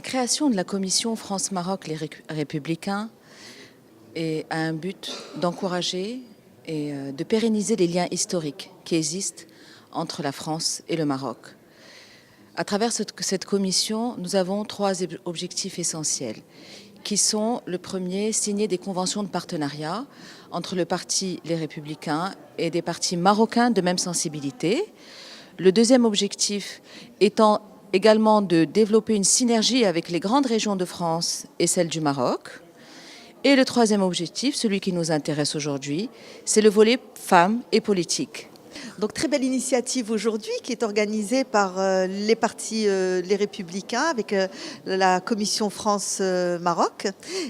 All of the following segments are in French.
création de la commission France-Maroc les Républicains a un but d'encourager et de pérenniser les liens historiques qui existent entre la France et le Maroc. À travers cette commission, nous avons trois objectifs essentiels, qui sont, le premier, signer des conventions de partenariat entre le parti Les Républicains et des partis marocains de même sensibilité. Le deuxième objectif étant également de développer une synergie avec les grandes régions de France et celles du Maroc. Et le troisième objectif, celui qui nous intéresse aujourd'hui, c'est le volet femmes et politique. Donc très belle initiative aujourd'hui qui est organisée par les partis Les Républicains avec la commission France-Maroc.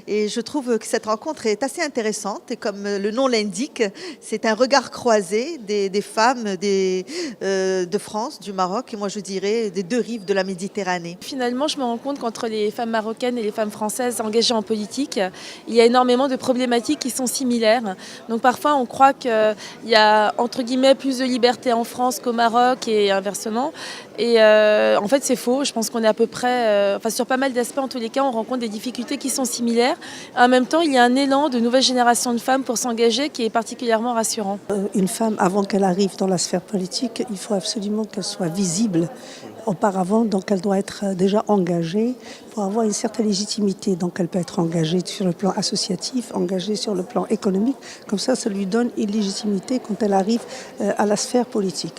Et je trouve que cette rencontre est assez intéressante et comme le nom l'indique, c'est un regard croisé des femmes de France, du Maroc et moi je dirais des deux rives de la Méditerranée. Finalement, je me rends compte qu'entre les femmes marocaines et les femmes françaises engagées en politique, il y a énormément de problématiques qui sont similaires. Donc parfois on croit qu'il y a entre guillemets plus de liberté en France qu'au Maroc et inversement. Et en fait c'est faux, je pense qu'on est à peu près, sur pas mal d'aspects en tous les cas, on rencontre des difficultés qui sont similaires. En même temps, il y a un élan de nouvelles générations de femmes pour s'engager qui est particulièrement rassurant. Une femme, avant qu'elle arrive dans la sphère politique, il faut absolument qu'elle soit visible auparavant, donc elle doit être déjà engagée pour avoir une certaine légitimité. Donc elle peut être engagée sur le plan associatif, engagée sur le plan économique, comme ça lui donne une légitimité quand elle arrive à la sphère politique.